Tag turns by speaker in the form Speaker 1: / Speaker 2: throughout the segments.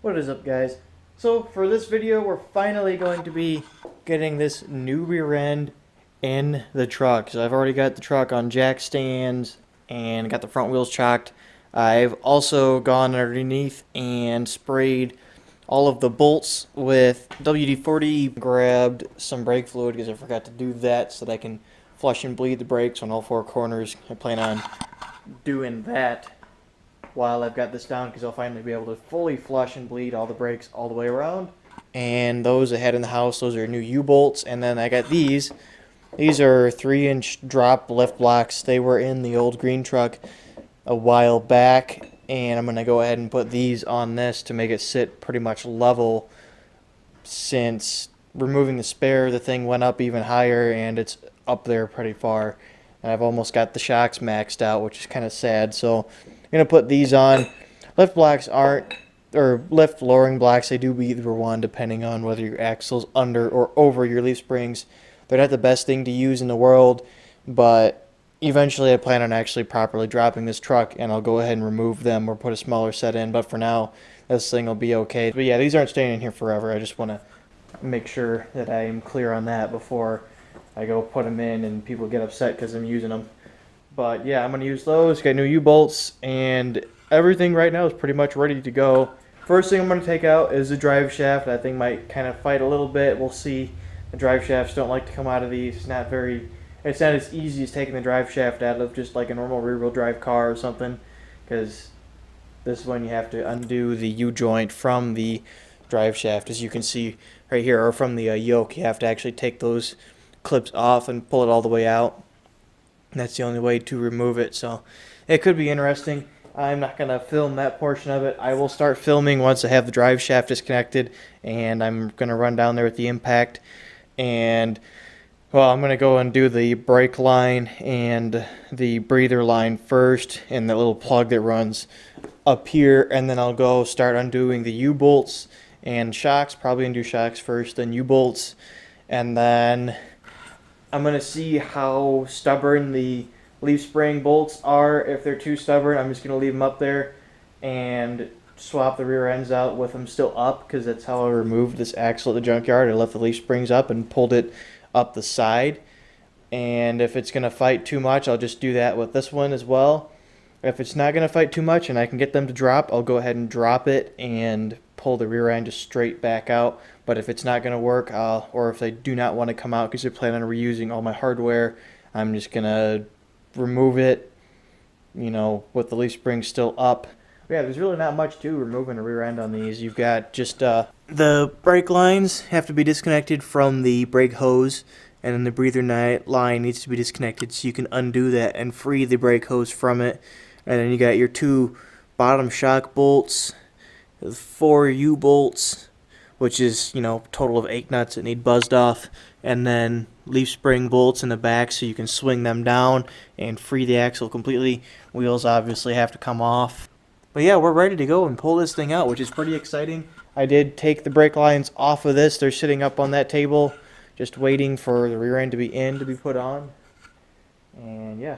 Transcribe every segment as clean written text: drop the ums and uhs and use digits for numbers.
Speaker 1: What is up, guys? So for this video we're finally going to be getting this new rear end in the truck. So I've already got the truck on jack stands and got the front wheels chocked. I've also gone underneath and sprayed all of the bolts with WD-40, grabbed some brake fluid because I forgot to do that so that I can flush and bleed the brakes on all four corners. I plan on doing that while I've got this down because I'll finally be able to fully flush and bleed all the brakes all the way around. And those I had in the house, those are new U-bolts. And then I got these. These are 3-inch drop lift blocks. They were in the old green truck a while back, and I'm going to go ahead and put these on this to make it sit pretty much level. Since removing the spare, the thing went up even higher and it's up there pretty far. And I've almost got the shocks maxed out, which is kind of sad. So I'm going to put these on. Lift blocks aren't, or lift lowering blocks, they do be either one depending on whether your axle's under or over your leaf springs. They're not the best thing to use in the world, but eventually I plan on actually properly dropping this truck and I'll go ahead and remove them or put a smaller set in. But for now, this thing will be okay. But yeah, these aren't staying in here forever. I just want to make sure that I am clear on that before I go put them in and people get upset because I'm using them. But yeah, I'm going to use those. Got new U-bolts and everything right now is pretty much ready to go. First thing I'm going to take out is the drive shaft. That thing might kind of fight a little bit. We'll see. The drive shafts don't like to come out of these. It's not as easy as taking the drive shaft out of just like a normal rear-wheel drive car or something, because this one you have to undo the U-joint from the drive shaft, as you can see right here, or from the yoke. You have to actually take those clips off and pull it all the way out. And that's the only way to remove it, so it could be interesting. I'm not going to film that portion of it. I will start filming once I have the drive shaft disconnected, and I'm going to run down there with the impact. And, well, I'm going to go and do the brake line and the breather line first, and the little plug that runs up here, and then I'll go start undoing the U-bolts and shocks. Probably undo shocks first, then U-bolts, and then I'm going to see how stubborn the leaf spring bolts are. If they're too stubborn, I'm just going to leave them up there and swap the rear ends out with them still up, because that's how I removed this axle at the junkyard. I left the leaf springs up and pulled it up the side. And if it's going to fight too much, I'll just do that with this one as well. If it's not going to fight too much and I can get them to drop, I'll go ahead and drop it and pull the rear end just straight back out. But if it's not going to work, or if they do not want to come out because they're planning on reusing all my hardware, I'm just going to remove it, you know, with the leaf spring still up. But yeah, there's really not much to removing a rear end on these. You've got just the brake lines have to be disconnected from the brake hose, and then the breather line needs to be disconnected so you can undo that and free the brake hose from it. And then you got your 2 bottom shock bolts, 4 U-bolts, which is, you know, total of 8 nuts that need buzzed off, and then leaf spring bolts in the back so you can swing them down and free the axle completely. Wheels obviously have to come off. But yeah, we're ready to go and pull this thing out, which is pretty exciting. I did take the brake lines off of this. They're sitting up on that table, just waiting for the rear end to be put on. And yeah,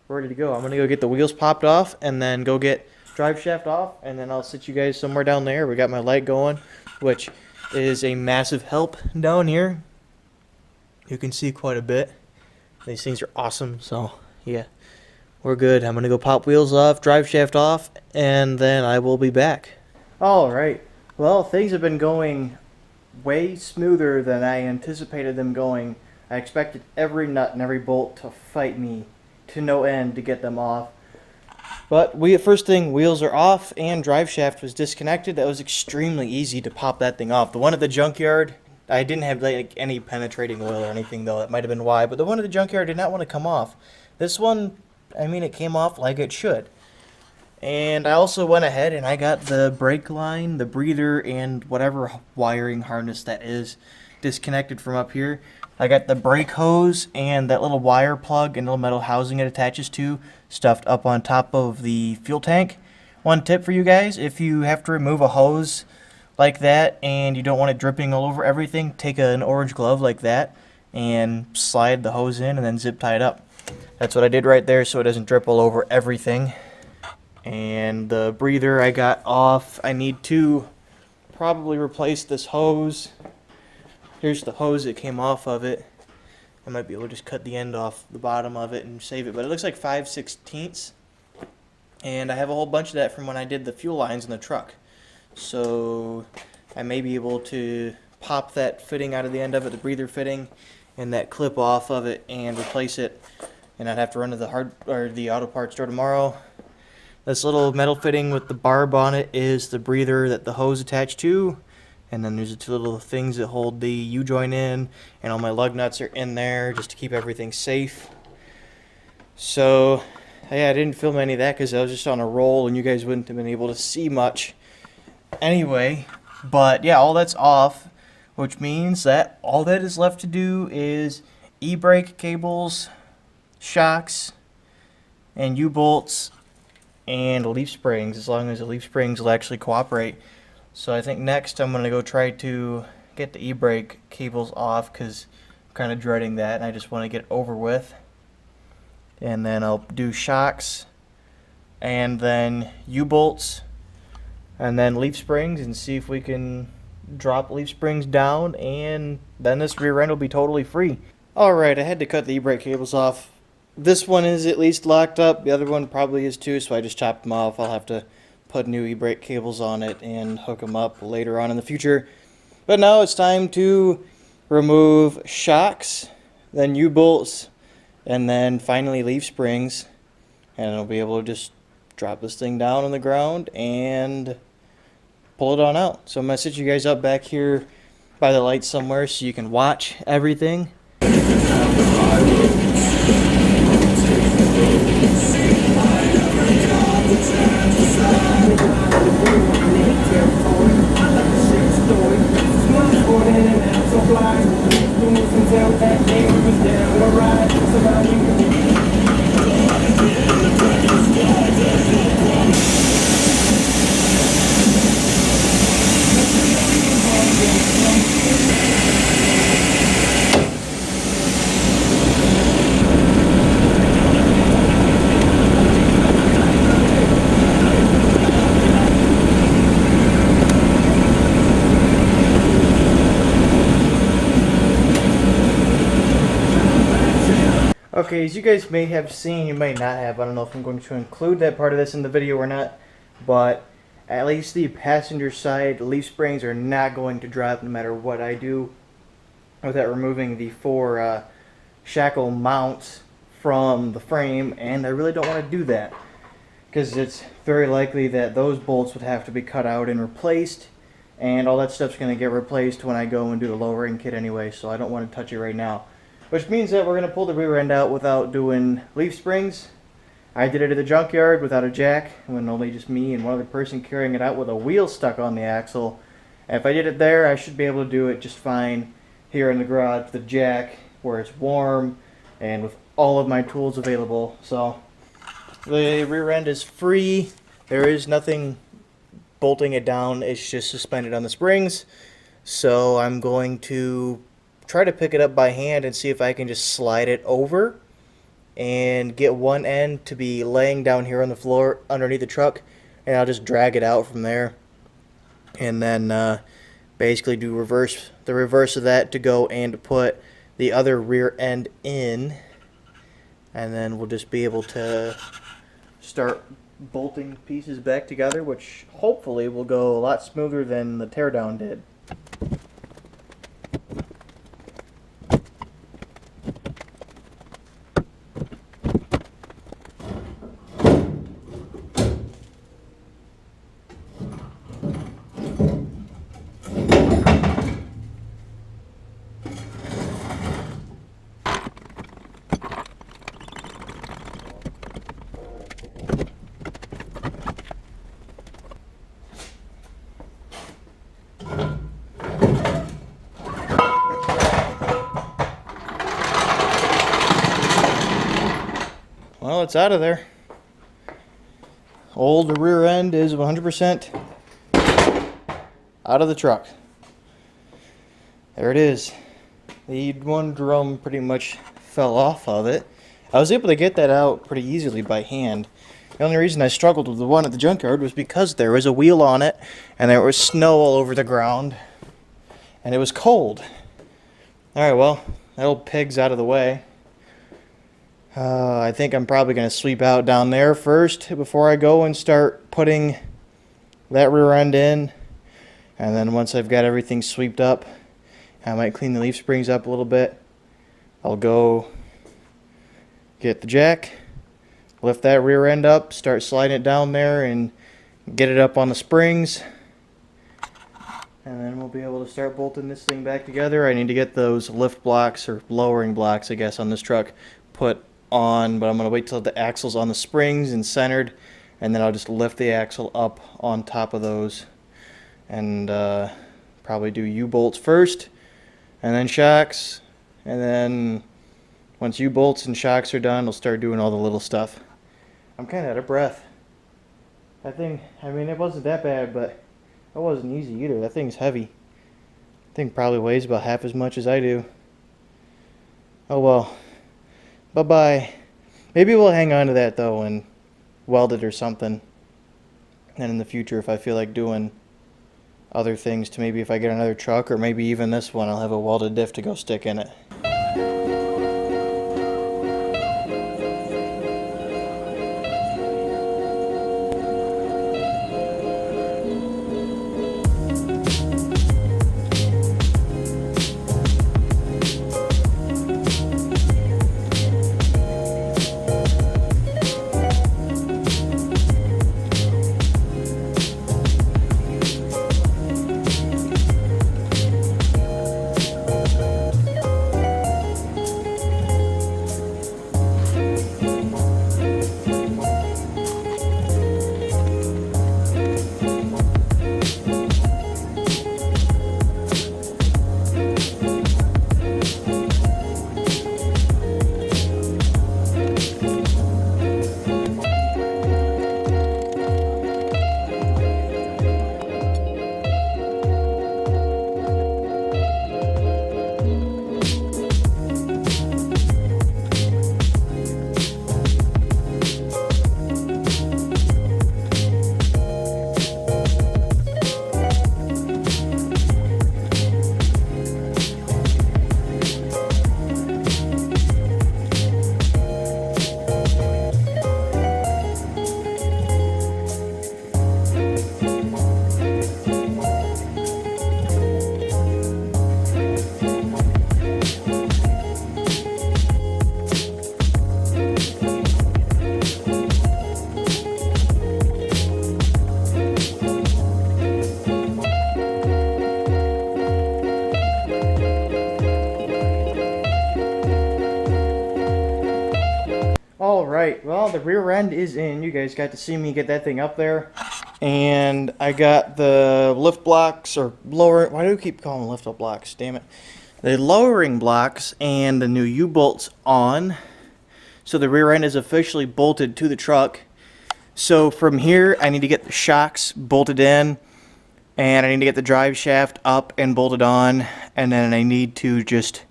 Speaker 1: we're ready to go. I'm going to go get the wheels popped off and then go get drive shaft off, and then I'll sit you guys somewhere down there. We got my light going, which is a massive help down here. You can see quite a bit. These things are awesome, so yeah, we're good. I'm going to go pop wheels off, drive shaft off, and then I will be back. Alright, well, things have been going way smoother than I anticipated them going. I expected every nut and every bolt to fight me to no end to get them off. But first thing, wheels are off and drive shaft was disconnected. That was extremely easy to pop that thing off. The one at the junkyard, I didn't have like any penetrating oil or anything, though. That might have been why. But the one at the junkyard did not want to come off. This one, I mean, it came off like it should. And I also went ahead and I got the brake line, the breather, and whatever wiring harness that is disconnected from up here. I got the brake hose and that little wire plug and little metal housing it attaches to stuffed up on top of the fuel tank. One tip for you guys, if you have to remove a hose like that and you don't want it dripping all over everything, take an orange glove like that and slide the hose in and then zip tie it up. That's what I did right there so it doesn't drip all over everything. And the breather I got off. I need 2 probably replace this hose. Here's the hose that came off of it. I might be able to just cut the end off the bottom of it and save it, but it looks like 5/16. And I have a whole bunch of that from when I did the fuel lines in the truck. So I may be able to pop that fitting out of the end of it, the breather fitting, and that clip off of it and replace it. And I'd have to run to the auto parts store tomorrow. This little metal fitting with the barb on it is the breather that the hose attached to. And then there's the two little things that hold the U-joint in, and all my lug nuts are in there just to keep everything safe. So, yeah, I didn't film any of that because I was just on a roll and you guys wouldn't have been able to see much anyway. But yeah, all that's off, which means that all that is left to do is e-brake cables, shocks, and U-bolts, and leaf springs, as long as the leaf springs will actually cooperate. So I think next I'm going to go try to get the e-brake cables off because I'm kind of dreading that and I just want to get it over with. And then I'll do shocks and then U-bolts and then leaf springs and see if we can drop leaf springs down, and then this rear end will be totally free. Alright, I had to cut the e-brake cables off. This one is at least locked up, the other one probably is too, so I just chopped them off. I'll have to put new e-brake cables on it and hook them up later on in the future. But now it's time to remove shocks, then U-bolts, and then finally leaf springs. And I'll be able to just drop this thing down on the ground and pull it on out. So I'm going to sit you guys up back here by the light somewhere so you can watch everything. Okay, as you guys may have seen, you may not have, I don't know if I'm going to include that part of this in the video or not, but at least the passenger side leaf springs are not going to drop no matter what I do without removing the 4 shackle mounts from the frame, and I really don't want to do that because it's very likely that those bolts would have to be cut out and replaced, and all that stuff's going to get replaced when I go and do the lowering kit anyway, so I don't want to touch it right now. Which means that we're going to pull the rear end out without doing leaf springs. I did it at the junkyard without a jack, when only just me and one other person carrying it out with a wheel stuck on the axle. And if I did it there, I should be able to do it just fine here in the garage with the jack, where it's warm and with all of my tools available. So the rear end is free. There is nothing bolting it down. It's just suspended on the springs. So I'm going to try to pick it up by hand and see if I can just slide it over and get one end to be laying down here on the floor underneath the truck, and I'll just drag it out from there and then basically do the reverse of that to go and to put the other rear end in, and then we'll just be able to start bolting pieces back together, which hopefully will go a lot smoother than the teardown did. Well, it's out of there. The rear end is 100% out of the truck. There it is. The one drum pretty much fell off of it. I was able to get that out pretty easily by hand. The only reason I struggled with the one at the junkyard was because there was a wheel on it, and there was snow all over the ground, and it was cold. Alright, well, that old pig's out of the way. I think I'm probably going to sweep out down there first before I go and start putting that rear end in. And then once I've got everything swept up, I might clean the leaf springs up a little bit. I'll go get the jack, lift that rear end up, start sliding it down there and get it up on the springs. And then we'll be able to start bolting this thing back together. I need to get those lift blocks, or lowering blocks I guess, on this truck put on, but I'm going to wait till the axle's on the springs and centered, and then I'll just lift the axle up on top of those and probably do U-bolts first and then shocks, and then once U-bolts and shocks are done, I'll start doing all the little stuff. I'm kind of out of breath. That thing, I mean, it wasn't that bad, but it wasn't easy either. That thing's heavy. That thing probably weighs about half as much as I do. Oh well. Bye-bye. Maybe we'll hang on to that though and weld it or something. And in the future, if I feel like doing other things, to maybe if I get another truck, or maybe even this one, I'll have a welded diff to go stick in it. Alright, well, the rear end is in. You guys got to see me get that thing up there. And I got the lift blocks, or lower, why do we keep calling them lift up blocks? Damn it. The lowering blocks and the new U-bolts on. So the rear end is officially bolted to the truck. So from here, I need to get the shocks bolted in. And I need to get the drive shaft up and bolted on. And then I need to just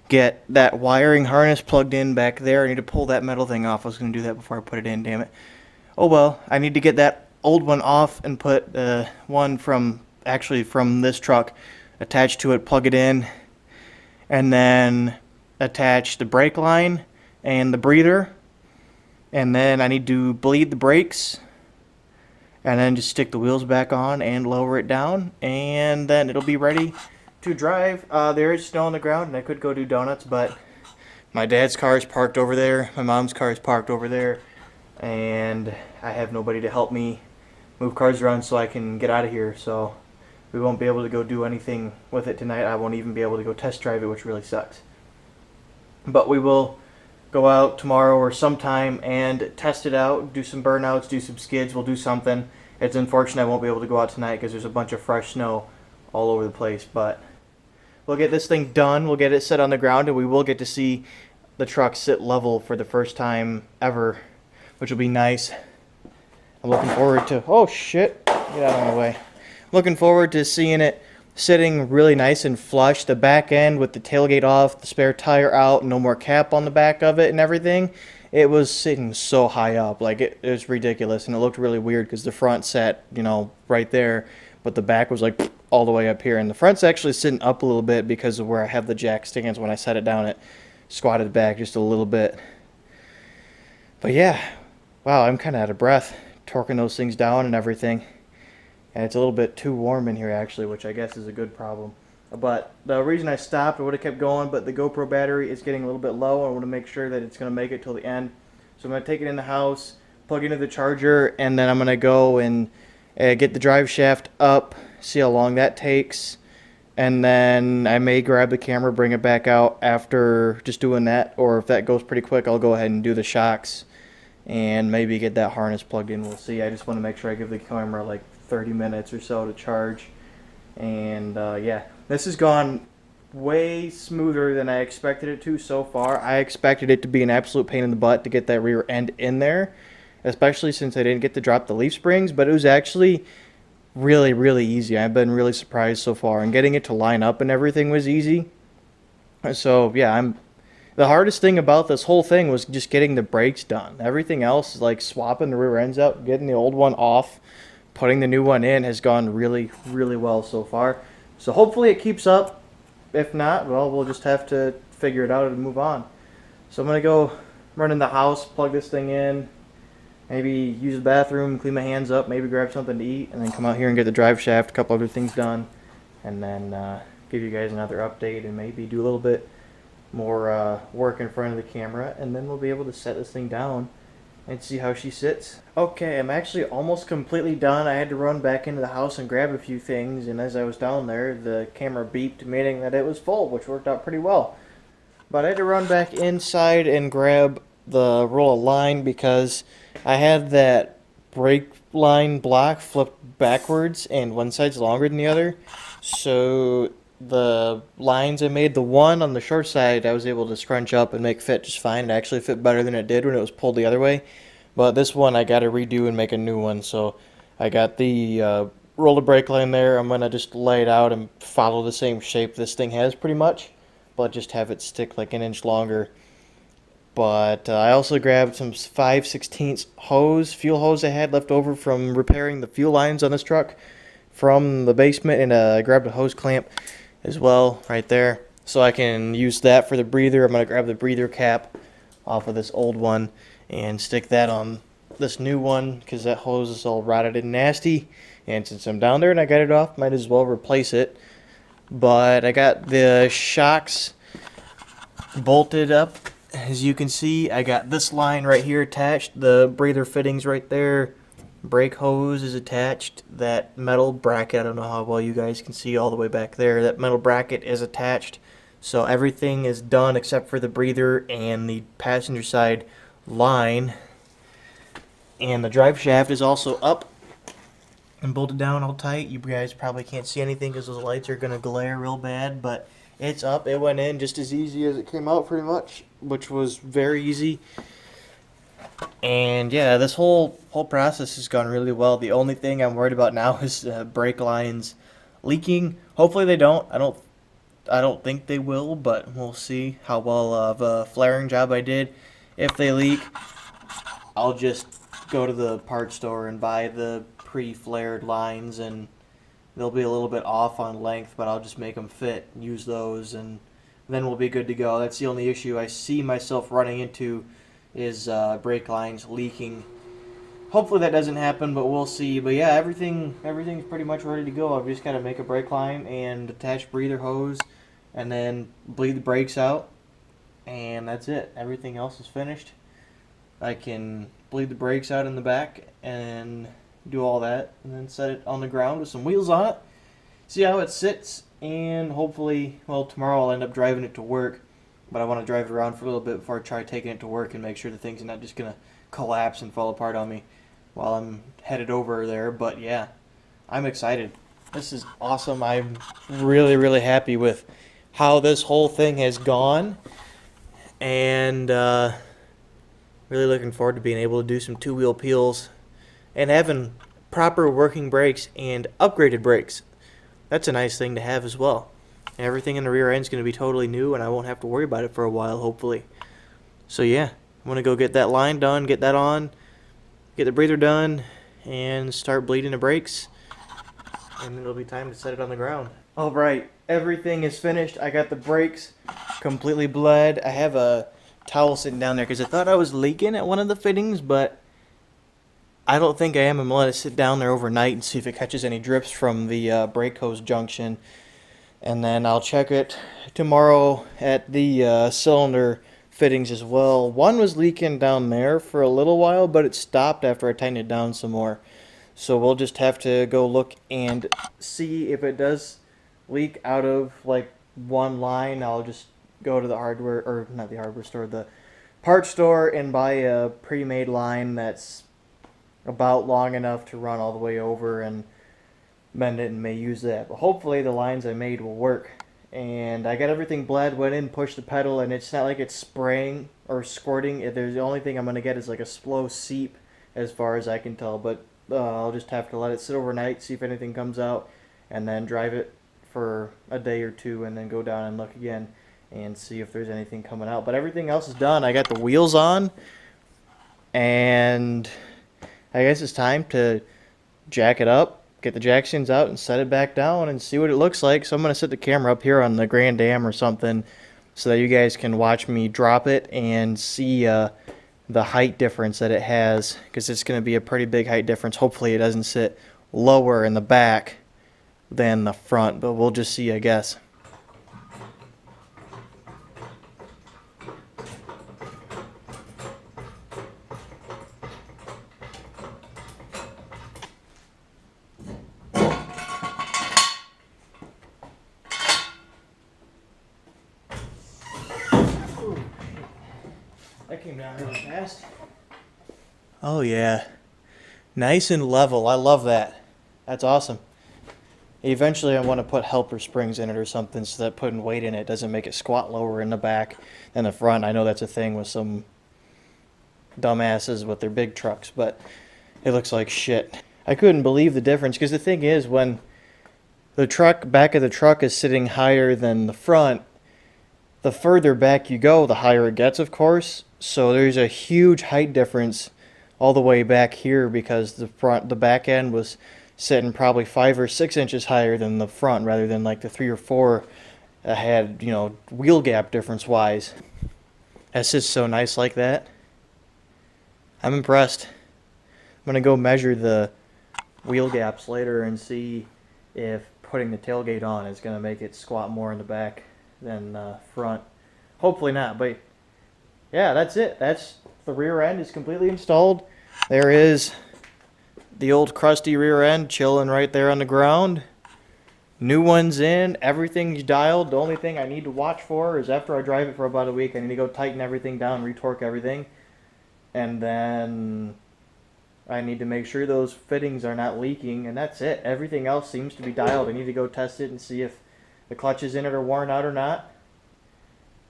Speaker 1: get that wiring harness plugged in back there. I need to pull that metal thing off. I was going to do that before I put it in, damn it. Oh well, I need to get that old one off and put one from this truck attached to it, plug it in, and then attach the brake line and the breather. And then I need to bleed the brakes, and then just stick the wheels back on and lower it down, and then it'll be ready to drive. There is snow on the ground, and I could go do donuts, but my dad's car is parked over there, my mom's car is parked over there, and I have nobody to help me move cars around so I can get out of here, so we won't be able to go do anything with it tonight. I won't even be able to go test drive it, which really sucks. But we will go out tomorrow or sometime and test it out, do some burnouts, do some skids, we'll do something. It's unfortunate I won't be able to go out tonight because there's a bunch of fresh snow all over the place, but we'll get this thing done, we'll get it set on the ground, and we will get to see the truck sit level for the first time ever, which will be nice. I'm looking forward to, oh shit, get out of my way. I'm looking forward to seeing it sitting really nice and flush, the back end with the tailgate off, the spare tire out, no more cap on the back of it and everything. it was sitting so high up, like it was ridiculous, and it looked really weird because the front sat, right there, but the back was like all the way up here, and the front's actually sitting up a little bit because of where I have the jack stands. When I set it down, it squatted back just a little bit. But yeah, wow, I'm kind of out of breath torquing those things down and everything. And it's a little bit too warm in here actually, which I guess is a good problem. But the reason I stopped, I would have kept going, but the GoPro battery is getting a little bit low. I want to make sure that it's going to make it till the end. So I'm going to take it in the house, plug it into the charger, and then I'm going to go and get the drive shaft up, see how long that takes. And then I may grab the camera, bring it back out after just doing that. Or if that goes pretty quick, I'll go ahead and do the shocks and maybe get that harness plugged in. We'll see. I just want to make sure I give the camera like 30 minutes or so to charge. And yeah, this has gone way smoother than I expected it to so far. I expected it to be an absolute pain in the butt to get that rear end in there, especially since I didn't get to drop the leaf springs, but it was actually really, really easy. I've been really surprised so far, and getting it to line up and everything was easy. So yeah, the hardest thing about this whole thing was just getting the brakes done. Everything else, like swapping the rear ends out, getting the old one off, putting the new one in, has gone really, really well so far. So hopefully it keeps up. If not, well, we'll just have to figure it out and move on. So I'm going to go run in the house, plug this thing in, maybe use the bathroom, clean my hands up, maybe grab something to eat, and then come out here and get the drive shaft, a couple other things done, and then give you guys another update and maybe do a little bit more work in front of the camera, and then we'll be able to set this thing down and see how she sits. Okay, I'm actually almost completely done. I had to run back into the house and grab a few things, and as I was down there, the camera beeped, meaning that it was full, which worked out pretty well. But I had to run back inside and grab the roll of line because I had that brake line block flipped backwards, and one side's longer than the other. So the lines I made, the one on the short side, I was able to scrunch up and make fit just fine. It actually fit better than it did when it was pulled the other way. But this one I got to redo and make a new one. So I got the roller brake line there. I'm going to just lay it out and follow the same shape this thing has pretty much, but just have it stick like an inch longer. But I also grabbed some 5/16 hose, fuel hose I had left over from repairing the fuel lines on this truck from the basement, and I grabbed a hose clamp as well right there, so I can use that for the breather. I'm going to grab the breather cap off of this old one and stick that on this new one because that hose is all rotted and nasty, and since I'm down there and I got it off, might as well replace it. But I got the shocks bolted up. As you can see, I got this line right here attached, the breather fittings right there, brake hose is attached, that metal bracket, I don't know how well you guys can see all the way back there, that metal bracket is attached. So everything is done except for the breather and the passenger side line. And the drive shaft is also up and bolted down all tight. You guys probably can't see anything because those lights are going to glare real bad, but it's up. It went in just as easy as it came out pretty much, which was very easy. And yeah, this whole process has gone really well. The only thing I'm worried about now is brake lines leaking. Hopefully they don't. I don't think they will, but we'll see how well of a flaring job I did. If they leak, I'll just go to the parts store and buy the pre-flared lines, and they'll be a little bit off on length, but I'll just make them fit and use those, and then we'll be good to go. That's the only issue I see myself running into is brake lines leaking. Hopefully that doesn't happen, but we'll see. But yeah, everything's pretty much ready to go. I've just got to make a brake line and attach breather hose and then bleed the brakes out, and that's it. Everything else is finished. I can bleed the brakes out in the back and do all that, and then set it on the ground with some wheels on it, see how it sits, and hopefully, well, tomorrow I'll end up driving it to work, but I want to drive it around for a little bit before I try taking it to work and make sure the thing's not just going to collapse and fall apart on me while I'm headed over there. But yeah, I'm excited. This is awesome. I'm really, really happy with how this whole thing has gone, and really looking forward to being able to do some two-wheel peels and having proper working brakes and upgraded brakes. That's a nice thing to have as well. Everything in the rear end is going to be totally new, and I won't have to worry about it for a while, hopefully. So yeah, I'm gonna go get that line done, get that on, get the breather done, and start bleeding the brakes. And then it'll be time to set it on the ground. Alright, everything is finished. I got the brakes completely bled. I have a towel sitting down there because I thought I was leaking at one of the fittings, but I don't think I am. I'm going to let it sit down there overnight and see if it catches any drips from the brake hose junction. And then I'll check it tomorrow at the cylinder fittings as well. One was leaking down there for a little while, but it stopped after I tightened it down some more. So we'll just have to go look and see if it does leak out of like one line. I'll just go to the hardware, or not the hardware store, the parts store, and buy a pre-made line that's about long enough to run all the way over and mend it, and may use that. But hopefully the lines I made will work. And I got everything bled, went in, pushed the pedal, and it's not like it's spraying or squirting. There's the only thing I'm going to get is like a slow seep as far as I can tell. But I'll just have to let it sit overnight, see if anything comes out, and then drive it for a day or two, and then go down and look again and see if there's anything coming out. But everything else is done. I got the wheels on, and I guess it's time to jack it up, get the jack stands out, and set it back down and see what it looks like. So I'm going to set the camera up here on the Grand Dam or something so that you guys can watch me drop it and see the height difference that it has, because it's going to be a pretty big height difference. Hopefully it doesn't sit lower in the back than the front, but we'll just see, I guess. That came down really fast. Oh yeah, nice and level. I love that. That's awesome. Eventually I want to put helper springs in it or something so that putting weight in it doesn't make it squat lower in the back than the front. I know that's a thing with some dumbasses with their big trucks, but it looks like shit. I couldn't believe the difference, because the thing is, when the back of the truck is sitting higher than the front, the further back you go, the higher it gets, of course. So there's a huge height difference all the way back here, because the back end was sitting probably 5 or 6 inches higher than the front, rather than like the 3 or 4 that had, you know, wheel gap difference wise. That's just so nice like that. I'm impressed. I'm gonna go measure the wheel gaps later and see if putting the tailgate on is gonna make it squat more in the back than front. Hopefully not, but yeah, that's it. That's the rear end is completely installed. There is the old crusty rear end chilling right there on the ground. New one's in, everything's dialed. The only thing I need to watch for is after I drive it for about a week, I need to go tighten everything down, retorque everything, and then I need to make sure those fittings are not leaking, and that's it. Everything else seems to be dialed. I need to go test it and see if the clutches in it are worn out or not.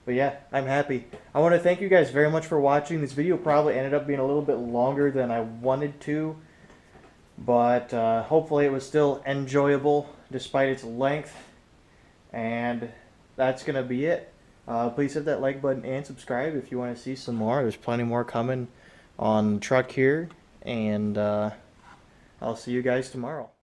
Speaker 1: But yeah, I'm happy. I want to thank you guys very much for watching. This video probably ended up being a little bit longer than I wanted to, but hopefully it was still enjoyable despite its length. And that's going to be it. Please hit that like button and subscribe if you want to see some more. There's plenty more coming on the truck here. And I'll see you guys tomorrow.